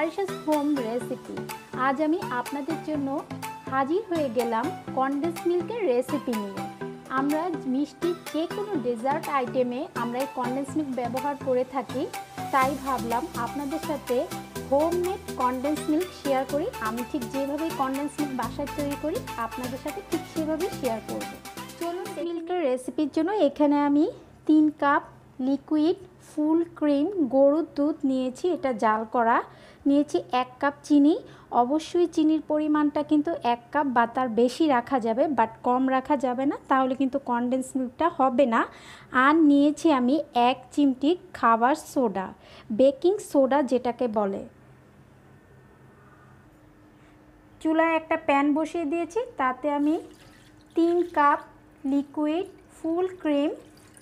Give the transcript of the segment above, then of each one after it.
Arisha's home recipe. আজ আমি আপনাদের জন্য হাজির হয়ে গেলাম কনডেন্স মিল্কের রেসিপি নিয়ে। আমরা মিষ্টি যে কোনো ডেজার্ট আইটেমে আমরা এই কনডেন্স মিল্ক ব্যবহার করে থাকি, তাই ভাবলাম আপনাদের সাথে হোমমেড কনডেন্স মিল্ক শেয়ার করি। আমি ঠিক যেভাবে কনডেন্স মিল্ক বাসায় তৈরি করি আপনাদের সাথে ঠিক সেভাবেই শেয়ার করব। চলুন মিল্কের রেসিপির জন্য এখানে আমি 3 কাপ লিকুইড ফুল ক্রিম গরুর দুধ নিয়েছি, এটা জাল করা। নিয়েছি 1 কাপ চিনি। অবশ্যই চিনির পরিমাণটা কিন্তু 1 কাপ বা তার বেশি রাখা যাবে, বাট কম রাখা যাবে না, তাহলে কিন্তু কনডেন্স মিল্কটা হবে না। আর নিয়েছি আমি 1 চিমটি খাবার সোডা, বেকিং সোডা যেটাকে বলে। চুলায় একটা প্যান বসিয়ে দিয়েছি, তাতে আমি 3 কাপ লিকুইড ফুল ক্রিম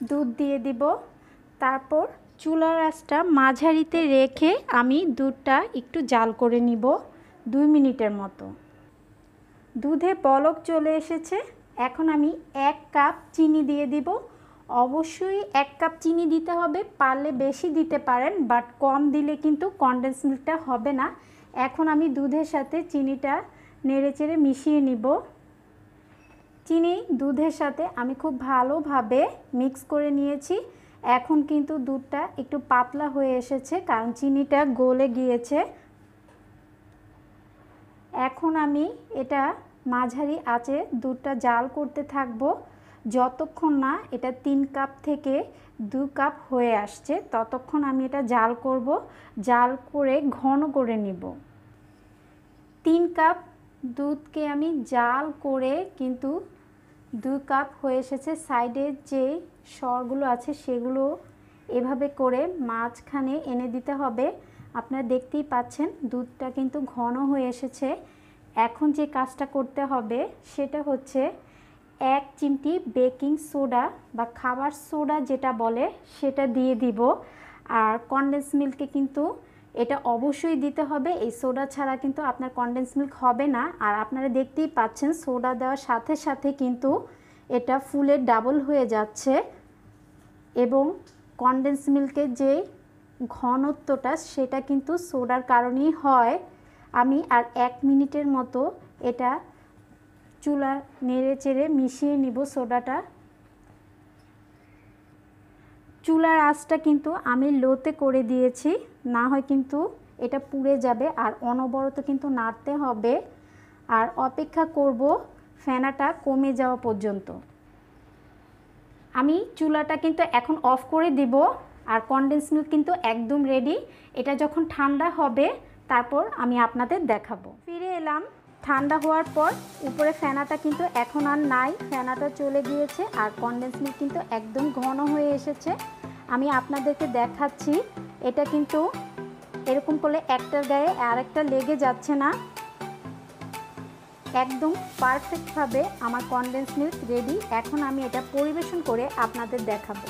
দুধ দিয়ে দিব। তারপর চুলার আঁচটা মাঝারিতে রেখে আমি দুধটা একটু জাল করে নিব 2 মিনিটের মতো। দুধে বলক চলে এসেছে, এখন আমি 1 কাপ চিনি দিয়ে দিব। অবশ্যই 1 কাপ চিনি দিতে হবে, পারলে বেশি দিতে পারেন, বাট কম দিলে কিন্তু কনডেন্স মিল্কটা হবে না। এখন আমি দুধের সাথে চিনিটা নেড়েচেড়ে মিশিয়ে নিব। চিনি দুধের সাথে আমি খুব ভালোভাবে মিক্স করে নিয়েছি। এখন কিন্তু দুধটা একটু পাতলা হয়ে এসেছে, কারণ চিনিটা গলে গিয়েছে। এখন আমি এটা মাঝারি আঁচে দুধটা জাল করতে থাকব যতক্ষণ না এটা 3 কাপ থেকে 2 কাপ হয়ে আসছে, ততক্ষণ আমি এটা জাল করব। জাল করে ঘন করে নিব। 3 কাপ দুধকে আমি জাল করে কিন্তু 2 কাপ হয়ে এসেছে। সাইডের যে সরগুলো আছে সেগুলো এভাবে করে মাঝখানে এনে দিতে হবে। আপনারা দেখতেই পাচ্ছেন দুধটা কিন্তু ঘন হয়ে এসেছে। এখন যে কাজটা করতে হবে সেটা হচ্ছে 1 চিমটি বেকিং সোডা বা খাবার সোডা যেটা বলে সেটা দিয়ে দিব। আর কনডেন্স মিল্কে কিন্তু এটা অবশ্যই দিতে হবে, এই সোডা ছাড়া কিন্তু আপনার কনডেন্স মিল্ক হবে না। আর আপনারা দেখতেই পাচ্ছেন সোডা দেওয়ার সাথে সাথে কিন্তু এটা ফুলে ডাবল হয়ে যাচ্ছে এবং কনডেন্স মিল্কের যে ঘনত্বটা সেটা কিন্তু সোডার কারণেই হয়। আমি আর 1 মিনিটের মতো এটা চুলা নেড়ে চেড়ে মিশিয়ে নিব সোডাটা। চুলার আঁচটা কিন্তু আমি লোতে করে দিয়েছি, না হয় কিন্তু এটা পুড়ে যাবে। আর অনবরত কিন্তু নাড়তে হবে আর অপেক্ষা করব ফেনাটা কমে যাওয়া পর্যন্ত। আমি চুলাটা কিন্তু এখন অফ করে দিব। আর কনডেন্স মিল্ক কিন্তু একদম রেডি। এটা যখন ঠান্ডা হবে তারপর আমি আপনাদের দেখাবো। ফিরে এলাম ঠান্ডা হওয়ার পর। উপরে ফেনাটা কিন্তু এখন আর নাই, ফেনাটা চলে গিয়েছে আর কনডেন্স মিল্ক কিন্তু একদম ঘন হয়ে এসেছে। আমি আপনাদেরকে দেখাচ্ছি, এটা কিন্তু এরকম করলে একটার গায়ে আরেকটা লেগে যাচ্ছে না। একদম পারফেক্টভাবে আমার কনডেন্স মিল্ক রেডি। এখন আমি এটা পরিবেশন করে আপনাদের দেখাবো।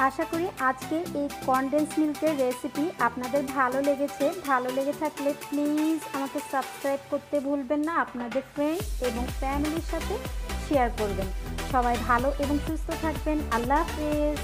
আশা করি আজকে এই কনডেন্স মিল্কের রেসিপি আপনাদের ভালো লেগেছে। ভালো লেগে থাকলে প্লিজ আমাকে সাবস্ক্রাইব করতে ভুলবেন না। আপনাদের ফ্রেন্ড এবং ফ্যামিলির সাথে শেয়ার করবেন। সবাই ভালো এবং সুস্থ থাকবেন। আল্লাহ হাফেজ।